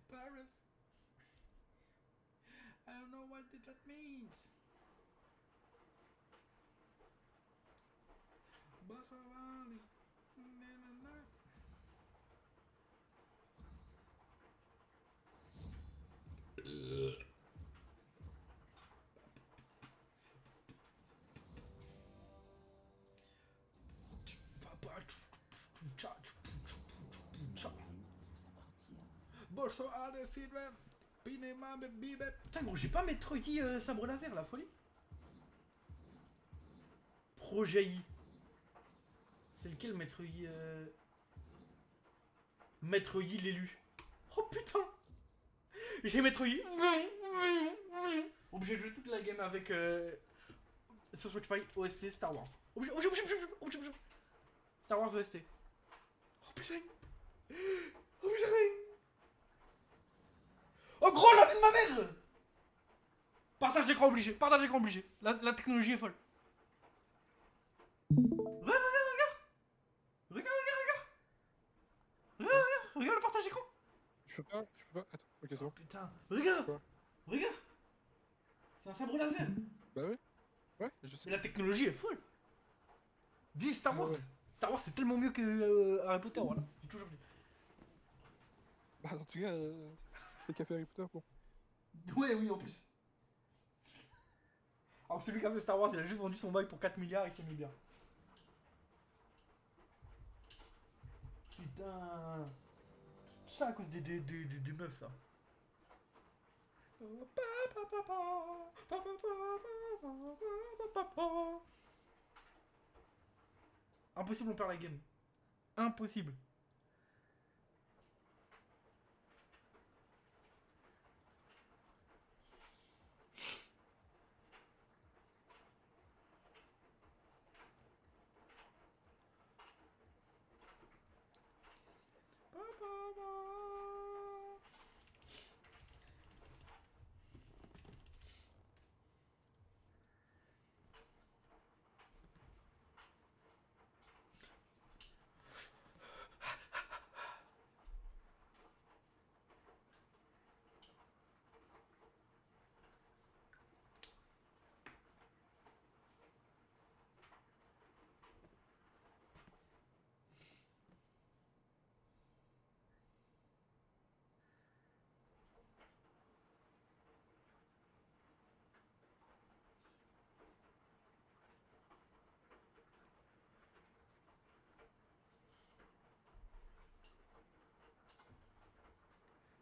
Paris. I don't know what that means. Bosovani. Bosovani, Sylvain. Pinema, baby. Putain, gros, j'ai pas Maître Yi sabre laser, la folie. Projet I. C'est lequel Maître Yi Maître Yi l'élu. Oh putain. J'ai Maître Yi. Obligé de jouer toute la game avec sur Spotify OST Star Wars. Obligé. Star Wars OST. Oh putain. Oh putain. Oh gros, la vie de ma mère. Partage d'écran obligé. La technologie est folle. Regarde le partage d'écran. Je peux pas. Attends, ok, c'est bon. Putain, regarde. Quoi? Regarde. C'est un sabre laser. Bah ouais. Ouais, je sais. Mais la technologie est folle. Vive Star Wars. Ouais. Star Wars c'est tellement mieux que Harry Potter, voilà. J'ai toujours dit. Bah en tout cas, c'est qu'a fait Harry Potter pour. Ouais, oui, en plus. Alors que celui qui a fait Star Wars, il a juste vendu son bail pour 4 milliards, il s'est mis bien. Putain. Tout ça à cause des meufs, ça. Impossible, on perd la game. Impossible.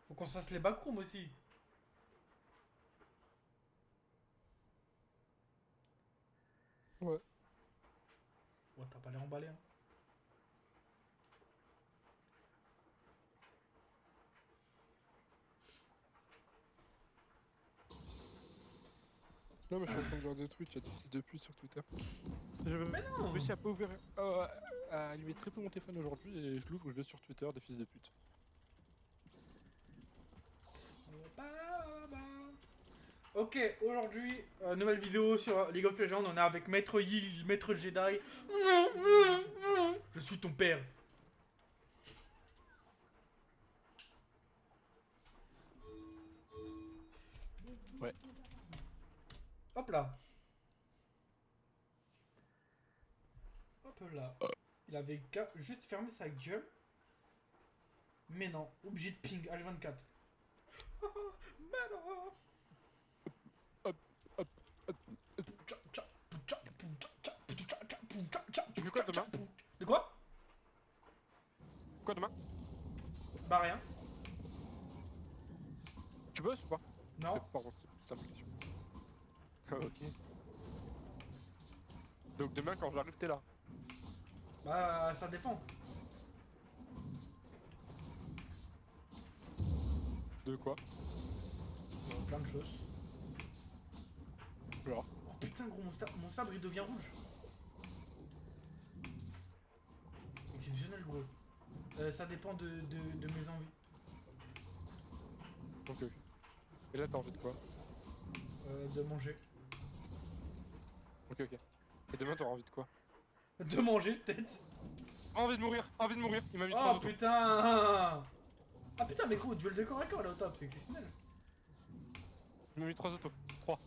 Faut qu'on se fasse les backrooms aussi. Ouais. Ouais, t'as pas l'air emballé, hein. Non, mais je suis en train de voir des trucs, il y a des fils de pute sur Twitter. Mais non. J'ai réussi à pas ouvrir. À allumer très peu mon téléphone aujourd'hui et je l'ouvre, je vais sur Twitter, des fils de pute. Ok, aujourd'hui, nouvelle vidéo sur League of Legends. On est avec Maître Yi, Maître Jedi. Je suis ton père. Ouais. Hop là. Hop là. Il avait qu'à juste fermer sa gueule. Mais non, obligé de ping H24. Mais non. Tu fais quoi demain? De quoi? Quoi demain? Bah rien. Tu bosses ou pas? Non. Pardon, c'est simple question. Ok. Donc demain quand j'arrive t'es là. Bah ça dépend. De quoi? Plein de choses. Genre. Oh putain gros, mon sabre il devient rouge. Exceptionnel gros. Ça dépend de mes envies. Ok. Et là t'as envie de quoi? De manger. Ok. Et demain t'auras envie de quoi? De manger, peut-être. Envie de mourir, envie de mourir. Il m'a mis 3 Oh autos. putain. Ah putain, mais gros, duel de corps à corps là au top, c'est exceptionnel. Il m'a mis 3 autos. 3.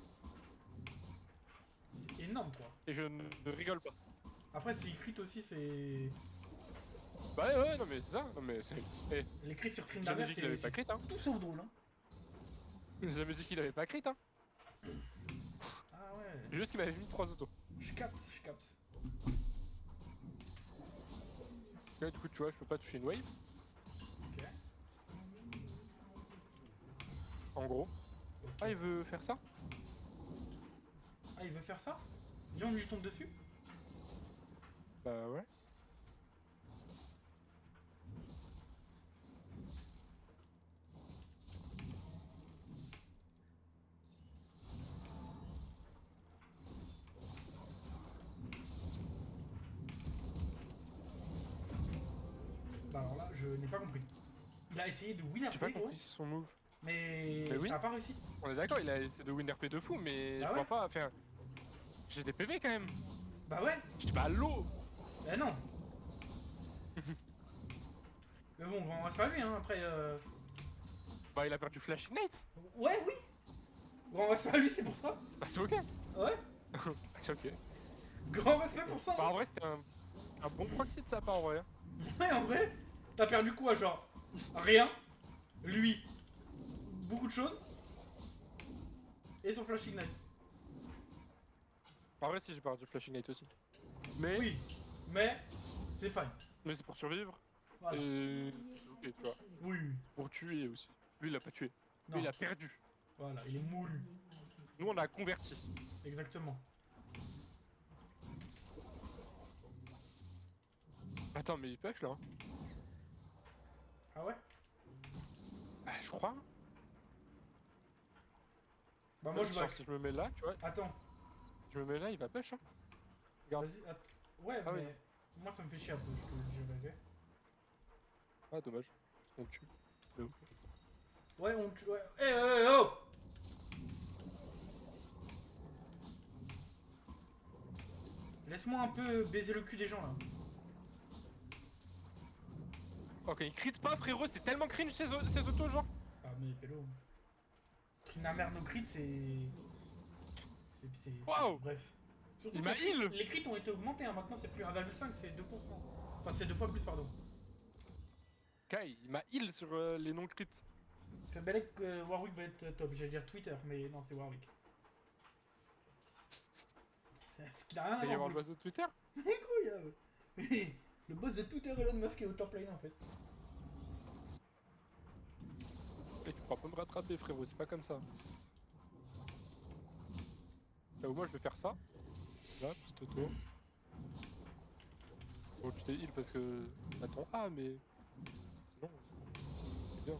C'est énorme, toi. Et je ne rigole pas. Après, s'il crit aussi, c'est. Bah ouais, non mais c'est ça. Non mais c'est. Eh, Les crits sur j'ai jamais Tryndamere, dit qu'il avait pas c'est crit, hein. tout sauf drôle, hein. J'ai jamais dit qu'il avait pas crit, hein. Ah ouais. J'ai juste qu'il m'avait mis 3 autos. Je capte, je capte. Là, du coup, tu vois, je peux pas toucher une wave. Ok. En gros. Ok. Ah, il veut faire ça? Ah, il veut faire ça? Viens, on lui tombe dessus? Bah ouais. Bah alors là, je n'ai pas compris. Il a essayé de win J'ai pas RP, gros, compris son move. mais oui. ça a pas réussi. On est d'accord, il a essayé de win RP de fou, mais Ah je ouais vois pas. Enfin, j'ai des PV quand même. Bah ouais, Je dis bah l'eau. bah non. Mais bon, on reste pas lui, hein, après... Bah il a perdu Flash Ignite. Ouais, oui. Grand respect à lui, c'est pour ça. Bah c'est ok. Ouais. C'est ok. Grand respect pour ça. Bah en vrai c'était un bon proxy de sa part en vrai. Ouais, en vrai, t'as perdu quoi, genre rien. Lui, beaucoup de choses. Et son flash ignite. En vrai si j'ai perdu Flash Ignite aussi. Mais, Oui, mais c'est fine. mais c'est pour survivre. Voilà. Et c'est ok tu vois. Oui, oui. Pour tuer aussi. Lui il a pas tué. Non. Lui il a perdu. Voilà, il est moulu. Nous on a converti. Exactement. Attends mais il push là. Ah ouais. Bah je crois. Bah moi je Genre, vais. si je me mets là, tu vois, Attends. je me mets là, il va push hein. Regarde. Vas-y. Ouais, Ah mais oui. moi ça me fait chier un peu. Je te le dis la vérité. Ah dommage. On le tue. De ouf. Ouais, on tue. Ouais. Oh. Laisse-moi un peu baiser le cul des gens là. Ok, il crit pas frérot, c'est tellement cringe ces autos genre. Ah mais pélo. Tryndamere no crit c'est. Waouh. Bref. Surtout Il que m'a les crits- heal. Les crits ont été augmentés, hein. Maintenant c'est plus 1,5, c'est 2%. Enfin c'est 2 fois plus, pardon. Kai, il m'a heal sur les non-crits. Fait belle que Warwick va être top. J'allais dire Twitter, mais non, c'est Warwick. C'est ce qu'il a rien Il va y à avoir voir. l'oiseau de Twitter. Incroyable. Oui, le boss de Twitter Elon Musk est au top lane en fait. Et tu pourras pas me rattraper frérot, c'est pas comme ça. Là où moi je vais faire ça. Là, petit auto. Bon tu t'es heal parce que. Attends, ah mais. Sinon. C'est bien.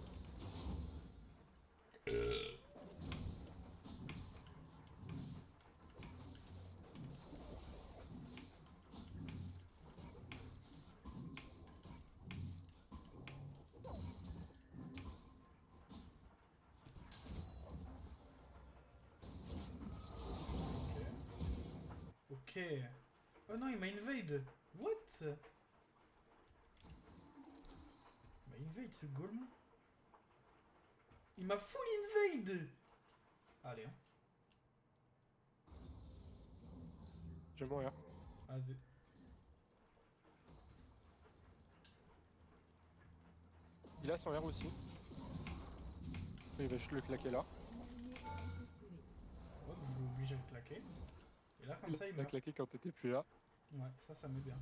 Ok. Oh non, il m'a invade. What? Il m'a invade ce golem. Il m'a full invade. Allez, hein. Je vais mourir. Vas-y. Il a son R aussi. Il va juste le claquer là. Ouais, je vais obliger de claquer. Et là, comme ça, il Il a meurt. claqué quand t'étais plus là. Ouais, ça met bien.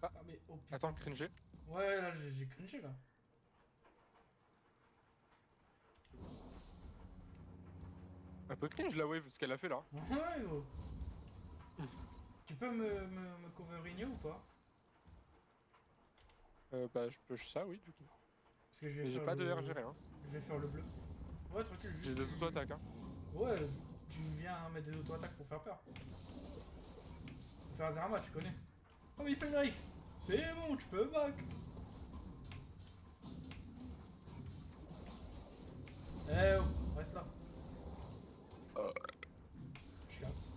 Ah. Mais oh putain. Attends, cringer. Ouais, là, j'ai cringé là. Un peu cringe la wave, ce qu'elle a fait là. Ouais, gros. Tu peux me cover Igno ou pas? Bah je push ça oui du coup. Parce que je vais Mais j'ai faire pas de le- RGR hein. Je vais faire le bleu. Ouais, tranquille, J'ai juste. des auto-attaques hein. Ouais, tu viens mettre des auto-attaques pour faire peur. Pour faire Azerama, tu connais. Oh, mais il fait le Drake. C'est bon, tu peux back. Eh oh, reste là. Je capte.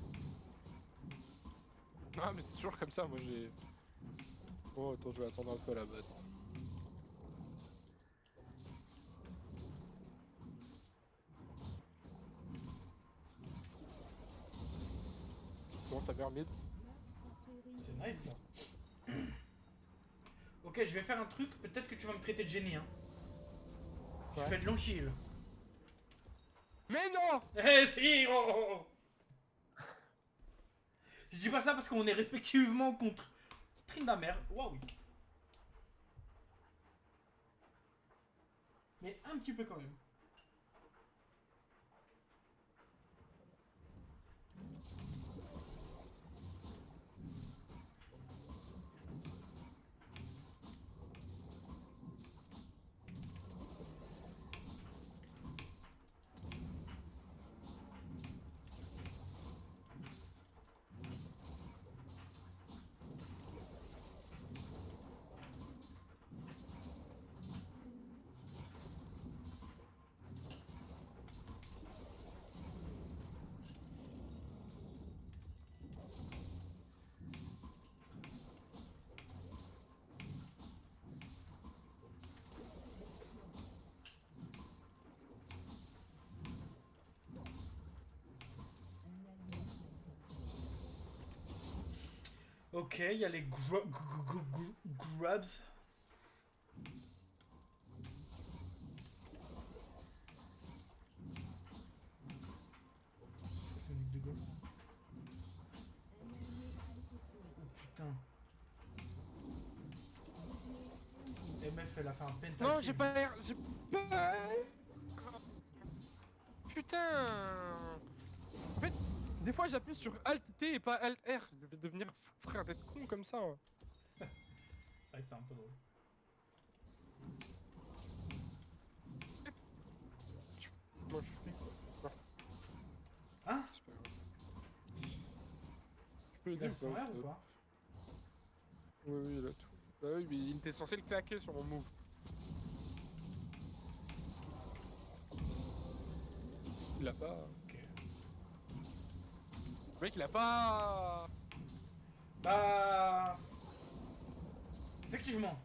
Ah, mais c'est toujours comme ça, moi j'ai. Oh, attends, je vais attendre un peu à la base. Comment ça vers mid? C'est nice ça. Ok, je vais faire un truc, peut-être que tu vas me traiter de génie. Hein. Je Ouais. fais de long shield. Mais non! Eh si, oh, oh, oh. Je dis pas ça parce qu'on est respectivement contre Tryndamere, waouh. Mais un petit peu quand même. Ok, il y a les grabs. C'est une ligue de goal. Oh putain. MF elle a fait un pentakill. Non, j'ai pas l'air. J'ai pas. Putain! En fait, des fois j'appuie sur Alt T et pas Alt R. Je vais devenir fou, frère, d'être con comme ça. C'est vrai que c'est un peu drôle. Moi je suis. Hein? C'est pas grave. Tu peux Il a aider son ou pas? R ou pas? Oui, oui, il a tout. Bah oui, mais il était censé le claquer sur mon move. Il l'a pas. Ok. Le mec, il a pas. Bah. Effectivement.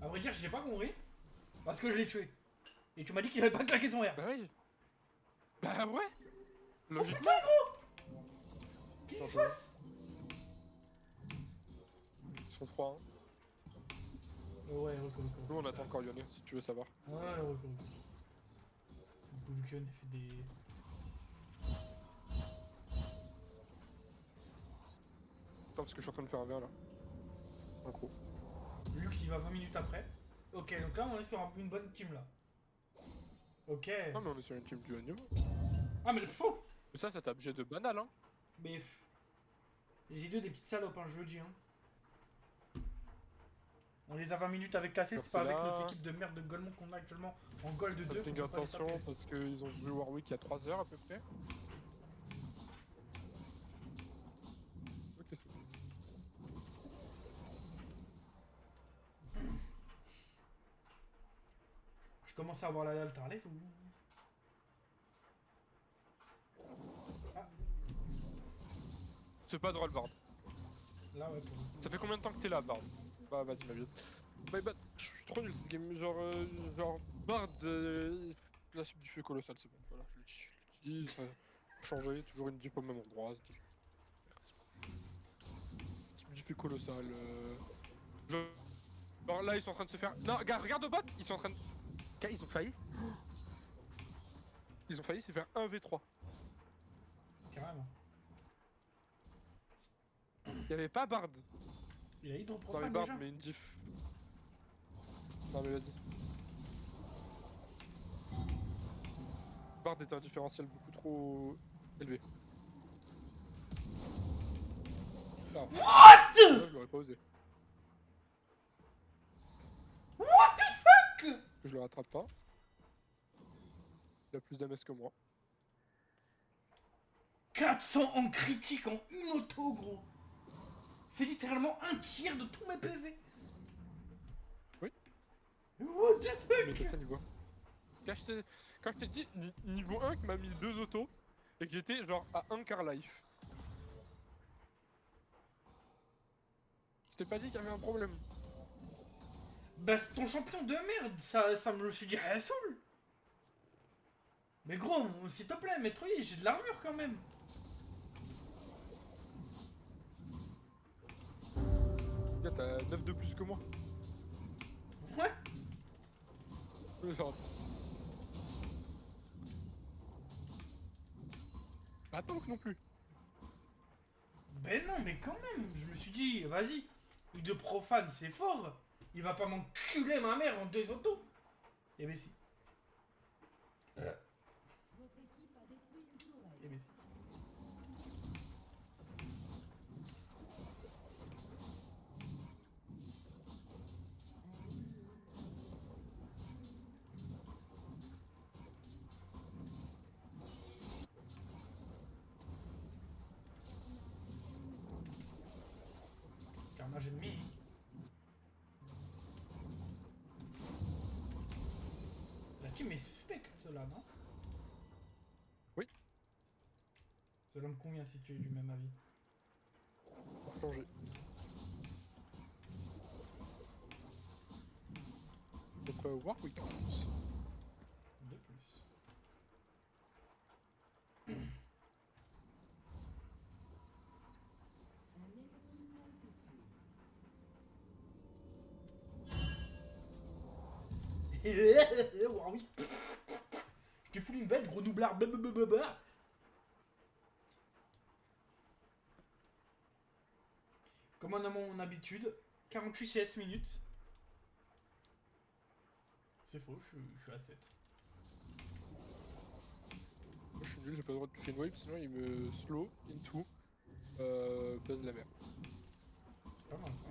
À vrai dire, j'ai pas compris. Parce que je l'ai tué. Et tu m'as dit qu'il avait pas claqué son R. Bah oui. Bah ouais. Oh Logiquement. putain, gros! Qu'est-ce qui se passe? Ils sont 3. Hein. Ouais, ok. Nous, on attend encore Lyonnais, si tu veux savoir. Ouais, ok. Du coup, Lucian fait des. Attends, parce que je suis en train de faire un verre là. En gros. Lux il va 20 minutes après. Ok, donc là on est sur une bonne team là. Ok. Non, mais on est sur une team du haut niveau. Ah, mais le fou! Mais ça tape G de banal, hein. Mais. J'ai deux des petites salopes, hein, je le dis. Hein. On les a 20 minutes avec cassé, Alors, c'est pas c'est avec là. notre équipe de merde de Golemont qu'on a actuellement en goal de 2. Faites attention parce qu'ils ont joué Warwick il y a 3 heures à peu près. Ok, c'est bon. Je commence à avoir la dalle, t'arrives ou. Ah, C'est pas drôle, Bard. là ouais, pour le coup. Ça fait combien de temps que t'es là, Bard? Bah, vas-y, ma vie. Bah, je suis trop nul cette game. Genre Bard. La suite du feu colossal, c'est bon. Voilà, je l'utilise. Ça a changé, toujours une dupe au même endroit. Du feu colossal. Genre là, ils sont en train de se faire. Non, gars, regarde au bot, ils sont en train de. Gars, ils ont failli. Ils ont failli se faire 1v3. Carrément. Il y avait pas Bard. Il a Dans les hydropropane Bard, déjà. mais une diff. Non, mais vas-y. Bard était un différentiel beaucoup trop élevé. What? Là, je l'aurais pas osé. What the fuck? Que je le rattrape pas. Il a plus d'AMS que moi. 400 en critique en une auto, gros. C'est littéralement un tiers de tous mes PV. Oui. What the fuck? Mais t'as ça niveau. Quand je t'ai dit niveau 1 qui m'a mis 2 autos et que j'étais genre à 1 car life. t'ai pas dit qu'il y avait un problème. Bah c'est ton champion de merde, ça me le suis dit, ah, saoul. Mais gros, s'il te plaît, Metroid, j'ai de l'armure quand même. Gars, t'as 9 de plus que moi. Ouais. Genre... Pas tank non plus. Ben non, mais quand même, je me suis dit, vas-y, il de profane, c'est fort. Il va pas m'enculer ma mère en 2 autos. Eh ben si. Eh ben si. Carnage ennemi. La team est suspecte, cela, non? Oui. Cela me convient si tu es du même avis. Pour changer. Notre Warwick en plus. De plus. Warwick. Je t'ai foulé une veine, gros noublard. Blablabla. Comme on a mon habitude, 48 CS minutes. C'est faux, je suis à 7. Moi je suis nul, j'ai pas le droit de toucher une wave, sinon il me slow into base la mer. C'est pas mal ça.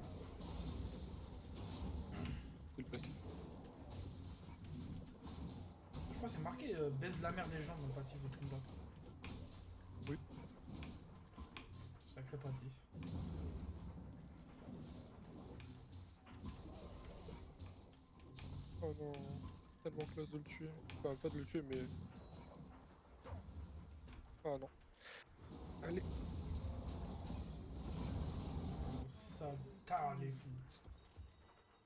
C'est le passif. Je crois que c'est marqué baise la mère des gens dans le passif de Trimba. Oui. Sacré passif. Oh non, tellement classe de le tuer. Enfin, pas de le tuer, mais. Ah non. Allez. Ça les fous.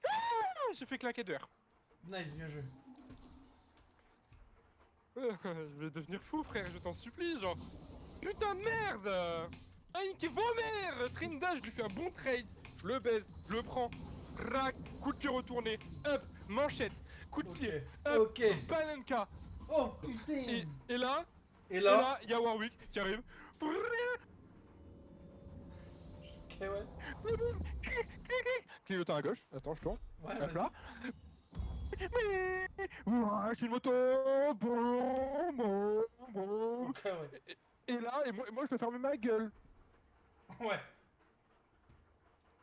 Ah, j'ai fait claquer de R. Nice, bien joué. Je vais devenir fou, frère, je t'en supplie, genre. Putain de merde! Nique vos mères! Trinda, je lui fais un bon trade. Je le baise, je le prends. Rack, coup de pied retourné. Hop, manchette, coup de pied. Hop, Ok. Palenka. Oh putain. Et là, Et là, il y a Warwick qui arrive. ok ouais. Clignotant à gauche. Attends, je tourne. Ouais, Hop vas-y. là. Ouah, je suis une moto. Boum, boum, boum. Ok ouais. Et là, moi je dois fermer ma gueule. Ouais.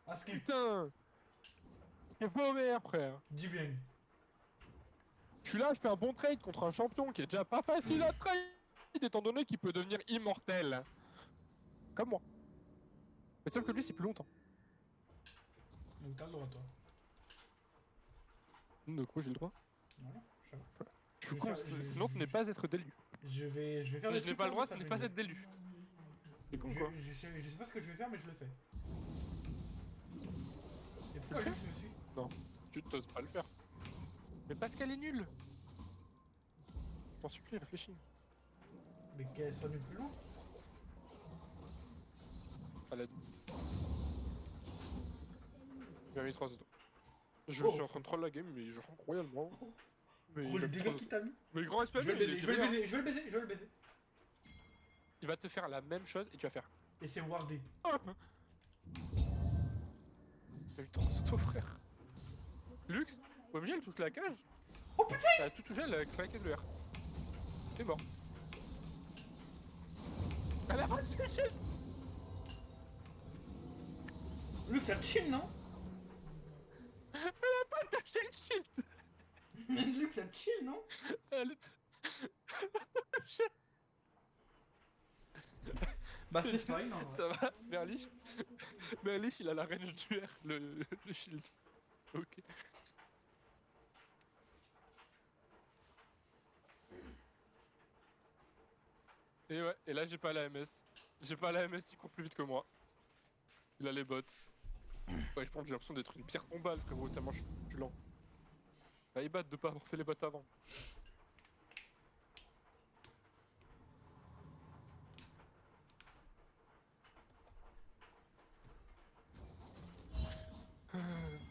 À skip. Putain. C'est vos mères, frère. Dis bien. Je suis là, je fais un bon trade contre un champion qui est déjà pas facile à trade, étant donné qu'il peut devenir immortel. Comme moi. Mais sauf que lui, c'est plus longtemps. Donc t'as le droit toi. Donc moi j'ai le droit. Voilà, je sais pas. Je suis vais con, faire- sinon ce n'est pas être d'élu. Je vais faire Si des je n'ai trucs pas le droit, comme ce ça, n'est pas je être d'élu. C'est con quoi. je sais pas ce que je vais faire, mais je le fais. Et pourquoi Ok. Lux me suit? Tu t'oses pas le faire. Mais parce qu'elle est nulle. Je t'en supplie, réfléchis. Mais qu'elle soit nulle plus loin. Elle a dit. J'ai mis 3 secondes. Je Oh. suis en train de troll la game, mais genre royalement. Mais Gros, il les a mis dégâts 3 qu'il secondes. t'a mis. Mais grand respect, Je vais le lui, il baiser, est je vais le derrière. baiser, je vais le baiser, je vais le baiser. Il va te faire la même chose et tu vas faire. Et c'est wardé. T'as eu 3 autos, frère. Lux, OMG, elle touche la cage. Oh putain! Elle a tout touché, elle a claqué le R. C'est mort. Elle a pas touché. Lux, ça chill, non? Elle a pas touché le shield. Lux, ça chill, non? Elle est touché. Bah, C'est- c'est fine, en vrai. Ça va, Merlich. Merlich, il a la range du R, le shield. Ok. Et ouais, et là j'ai pas la MS. J'ai pas la MS, il court plus vite que moi. Il a les bottes. Ouais, je pense que j'ai l'impression d'être une pierre tombale, frérot, tellement je suis lent. Bah, ils battent de pas avoir fait les bottes avant.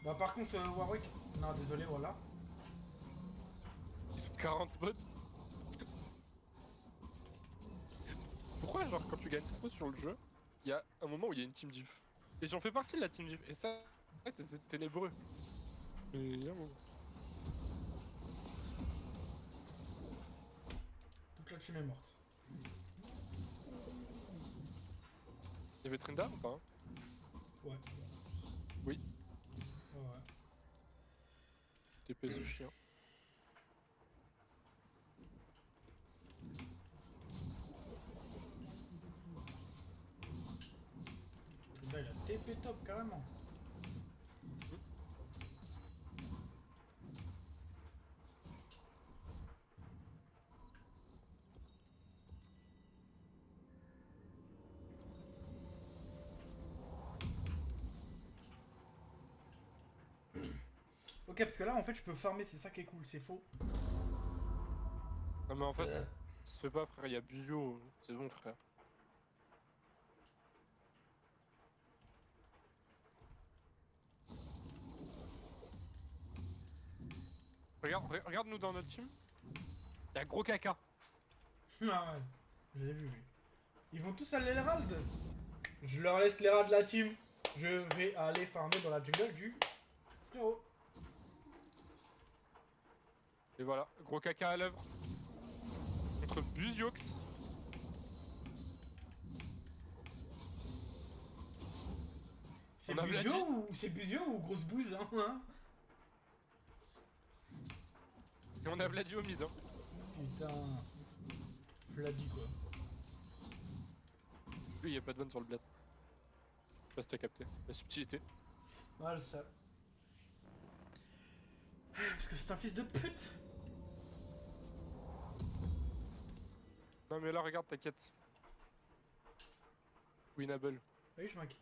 Bah par contre, Warwick... Non, désolé, voilà. Ils sont 40 bots. Pourquoi, genre, quand tu gagnes trop sur le jeu, il y a un moment où il y a une team diff. Et j'en fais partie de la team diff. Et ça, ouais, c'est ténébreux. Mais il y a un moment. Toute la team est morte. Il y avait Trindam ou pas hein? Ouais. Oui. Ouais, ouais. TP de chien. Là, il a TP top carrément. Ok, parce que là, en fait, je peux farmer, c'est ça qui est cool, c'est faux. Non mais en fait, ça se fait pas frère, il y a Bio. C'est bon frère. Regarde-nous dans notre team. Il y a gros caca. Ah ouais, je l'ai vu, lui. Ils vont tous à l'Herald. Je leur laisse les rats de la team. Je vais aller farmer dans la jungle du frérot. Et voilà, gros caca à l'œuvre. Contre Buziox. C'est On a Buzio Vladi. ou c'est Buzio ou grosse bouse hein. Et on a Vladi au mid. Hein. Putain. Vladi quoi. Lui, il y a pas de vanne sur le bled. Je sais pas si t'as capté. La subtilité. Voilà ça. Parce que c'est un fils de pute. Non mais là, regarde, t'inquiète. Winnable. Oui, je m'inquiète.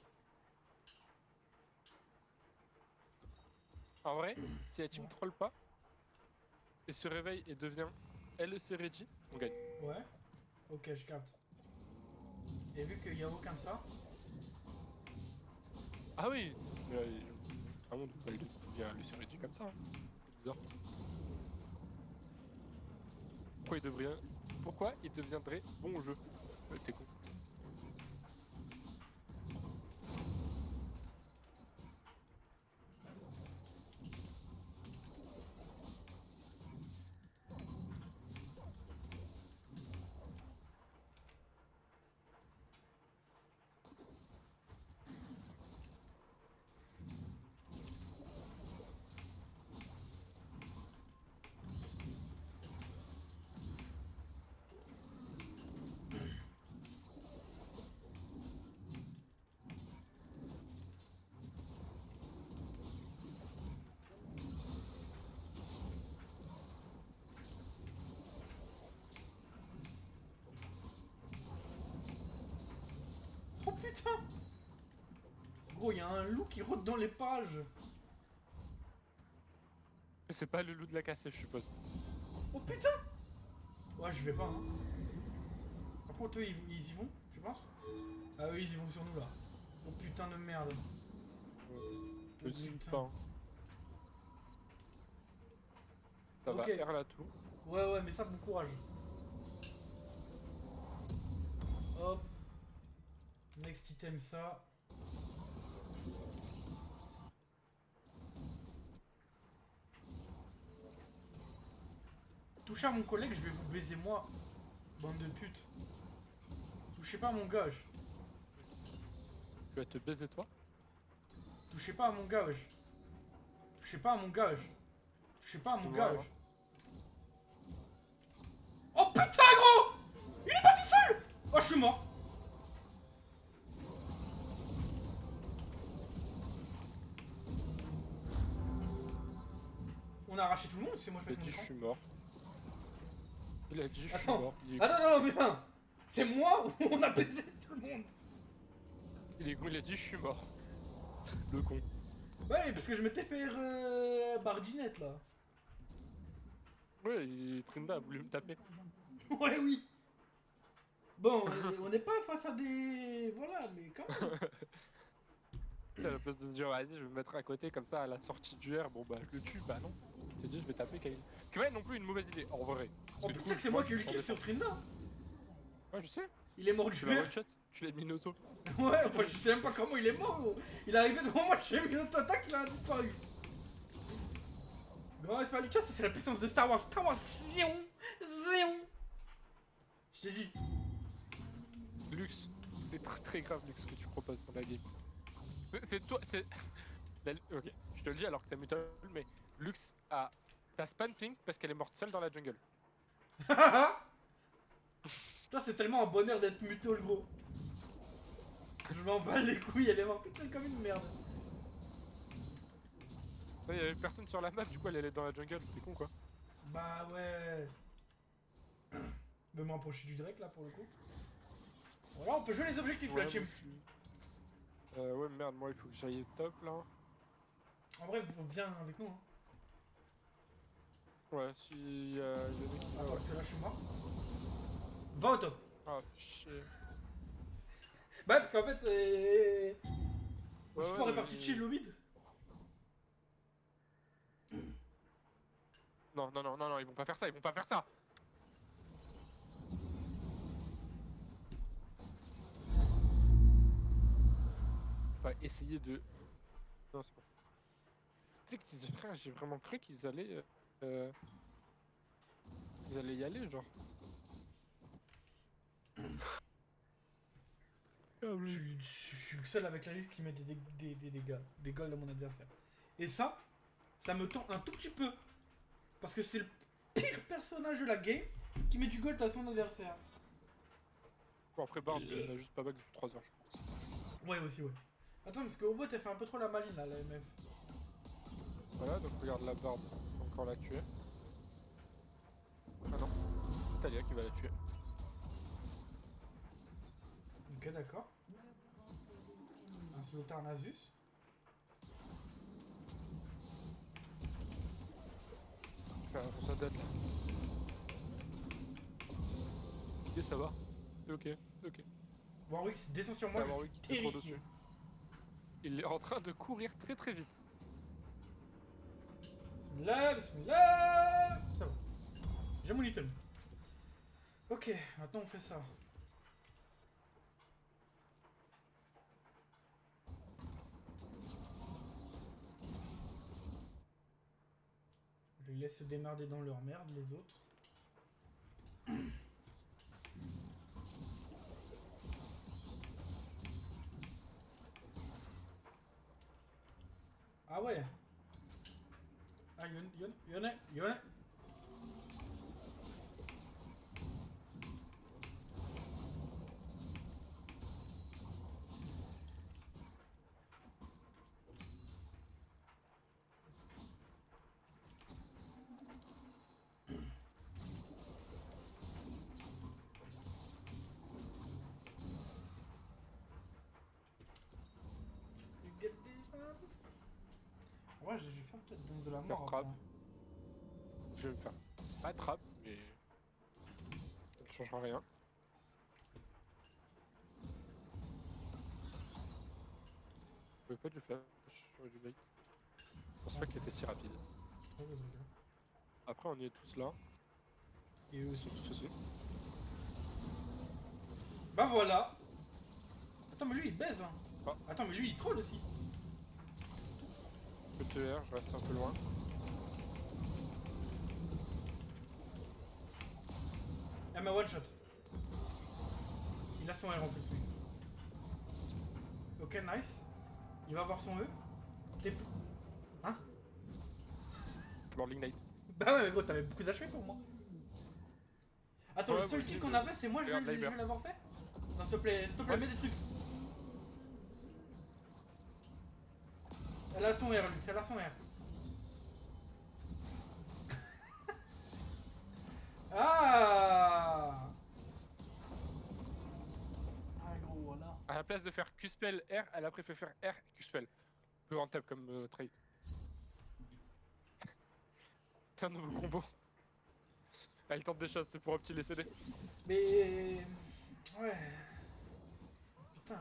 En vrai, si la team troll pas, et se réveille et devient LEC ready, on gagne. Ouais. Ok, je capte. Et vu qu'il n'y a aucun de ça. Ah oui vraiment, il devient LEC ready comme ça. Hein. C'est bizarre. Pourquoi il deviendrait bon au jeu T'es con. Oh putain. Gros, il y a un loup qui rôde dans les pages. Mais c'est pas le loup de la cassée, je suppose. Oh putain. Ouais, je vais pas hein. Par contre, eux, ils y vont, tu penses? Ah oui, ils y vont sur nous là. Oh putain de merde. Je sais Putain. pas. Hein. Ça Ok. va, R la tour. Ouais, mais ça, bon courage. Hop. Next item, ça. Touchez à mon collègue, je vais vous baiser moi. Bande de putes. Touchez pas à mon gage. Tu vas te baiser toi. Touchez pas à mon gage. Touchez pas à mon gage. Touchez pas à mon Je vois, gage. hein. Oh putain gros. Il est pas tout seul. Oh je suis mort. On a arraché tout le monde, c'est moi je Il fais a dit mon je camp. suis mort. Il a dit je suis Attends. mort. Il est Non, putain. C'est moi ou on a baisé tout le monde? il a dit je suis mort. Le con. Ouais, parce que je m'étais fait Bardinette là. Ouais, et Trinda a voulu me taper. Ouais, oui. Bon, on n'est pas face à des. Voilà, mais quand même. À la place de me dire, vas-y, je vais me mettre à côté comme ça à la sortie du R. Bon, bah, je le tue. Bah, non. Je t'ai dit, je vais taper Kayle. Qui va non plus une mauvaise idée, en vrai. Parce En que plus, du tu sais coup, que c'est moi qui ai eu le sans kill sur défense. Trinda. Ouais, je sais. Il est mort du Tu l'as R. one-shot. Tu l'as mis une auto. Ouais, enfin, je sais même pas comment il est mort. Gros. Il est arrivé devant moi, j'ai mis notre attaque, il a disparu. Grand Espa Lucas, ça c'est la puissance de Star Wars. Star Wars, zion, zion. Je t'ai dit. Lux, c'est très très grave, Lux, ce que tu proposes dans la game. Fais-toi, c'est. Ok, je te le dis alors que t'as muté, mais Lux a. T'as spawn ping parce qu'elle est morte seule dans la jungle. Toi, c'est tellement un bonheur d'être muté, le gros. Je m'en bats les couilles, elle est morte putain comme une merde. Il y avait personne sur la map, du coup elle allait dans la jungle, t'es con quoi. Bah ouais. Je vais m'approcher du Drake là pour le coup. Voilà, on peut jouer les objectifs Ouais, là, team. moi, je suis- ouais, merde, moi il faut que j'aille top là. En vrai, viens avec nous. Hein. Ouais, si y a des mecs qui. Attends, Ouais. parce que là, je suis mort. Va au top. Ah, chier. Bah, parce qu'en fait, le Ouais, sport ouais, est parti mais- chill au mid. Non, non, non, non, non, ils vont pas faire ça, ils vont pas faire ça. Pas essayer de. Non, c'est bon. Tu sais que frère, j'ai vraiment cru qu'ils allaient. Ils allaient y aller, genre. Je suis le seul avec la liste qui met des dégâts, des golds à mon adversaire. Et ça me tend un tout petit peu. Parce que c'est le pire personnage de la game qui met du gold à son adversaire. Bon, après, Bard, il a juste pas back depuis 3 heures, je pense. Ouais, aussi, ouais. Attends, parce qu'au bout, t'as fait un peu trop la maline là, la MF. Voilà, donc regarde la Bard, encore la tuer. Ah non, Talia qui va la tuer. Ok, d'accord. Un slotter, un Asus. Faire ça dead là. Ok, ça va. C'est ok, c'est ok. Warwick descend sur moi, Ah, je Warwick suis qui te court terrifié. dessus. Il est en train de courir très très vite. Bismillah, bismillah. Ça va. J'ai mon item. Ok, maintenant on fait ça. Je les laisse se démerder dans leur merde, les autres. Ah ouais. Ah, y'en a. Ouais, j'ai fait peut-être dans de la Faire mort. trap. Après. Je vais me faire pas trap, mais ça ne changera rien. Je veux pas du flash sur du bait. Je pense pas qu'il était si rapide. Trop beau, ce gars. Après, on y est tous là. Et eux Ils aussi. sont tous aussi. Bah voilà. Attends, mais lui il baise. Hein. Ah. Attends, mais lui il troll aussi. Je te R, je reste un peu loin. Ah, mais one shot. Il a son R en plus, lui. Ok, nice. Il va avoir son E. T'es. Hein? Je m'en l'ignite. Bah ouais, mais gros, t'avais beaucoup d'HP pour moi. Attends, Ouais, le seul moi kill aussi, qu'on je- avait, c'est moi, je Regarde, là, il vais meurt. l'avoir fait. Non, s'il te plaît, Ouais. mets des trucs. Elle a son R, Lux, elle a son R. Ah! Ah, gros, voilà. À la place de faire Q-spell R, elle a préféré faire R Q-spell. Plus rentable comme trade. C'est un nouveau combo. Elle tente des choses, c'est pour un petit les CD. Mais. Ouais. Putain.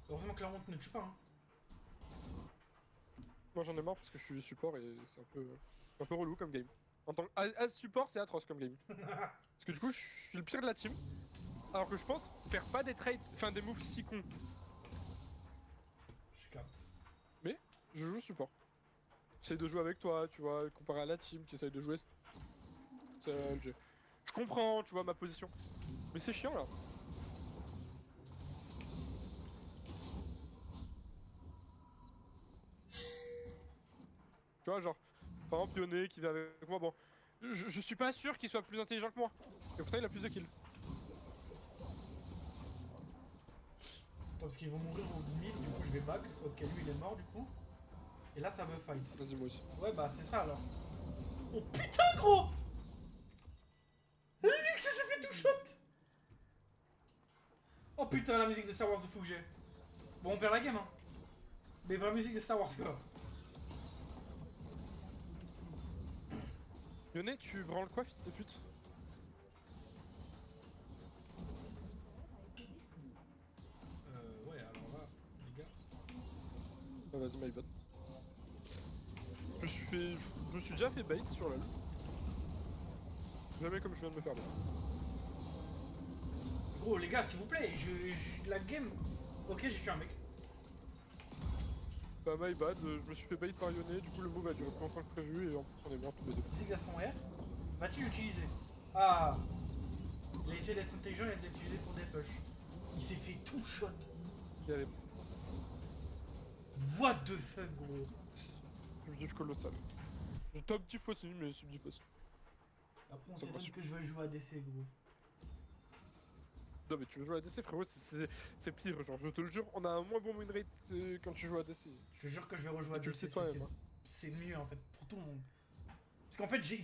Heureusement que la honte ne tue pas. Hein. Moi j'en ai marre parce que je suis support et c'est un peu relou comme game. En tant que as support, c'est atroce comme game. Parce que du coup, je suis le pire de la team. Alors que je pense faire pas des trades, enfin des moves si cons. Je capte. Mais je joue support. J'essaye de jouer avec toi, tu vois, comparé à la team qui essaye de jouer seul. Je comprends, tu vois, ma position. Mais c'est chiant là. Tu vois, genre, par exemple, Yone qui vient avec moi, bon, je suis pas sûr qu'il soit plus intelligent que moi. Et pourtant, il a plus de kills. Attends, parce qu'ils vont mourir au mid, du coup je vais back. Ok, lui il est mort du coup. Et là ça veut fight. Vas-y, moi aussi. Ouais, bah c'est ça alors. Oh putain, gros! Lux, ça s'est fait tout shot! Oh putain, la musique de Star Wars de fou que j'ai. Bon, on perd la game, hein. Mais vraie musique de Star Wars, quoi. Yone, tu branles quoi, fils de pute? Ouais, alors là, les gars. Ah, vas-y, my bad. Je me suis déjà fait bait sur LoL. Jamais comme je viens de me faire bait. Gros, les gars, s'il vous plaît, la game. Ok, j'ai tué un mec. Bah, my bad, je me suis fait bait par Yone, du coup, le move a duré plus longtemps que prévu et en plus, on est morts tous les deux. Zig à son R. Vas-tu l'utiliser? Ah! Il a essayé d'être intelligent et d'être utilisé pour des push. Il s'est fait tout shot. Il y avait What the fuck, gros? subdiff colossal. J'ai top diff aussi, mais subdiff aussi. Après, on Ça me s'étonne rassure. que je veux jouer à DC, gros. Non mais tu veux jouer à DC frérot, c'est pire, genre je te le jure, on a un moins bon win rate quand tu joues à DC. Je te jure que je vais rejouer à Et tu le DC. sais toi-même, hein. C'est mieux en fait pour tout le monde. Parce qu'en fait, j'ai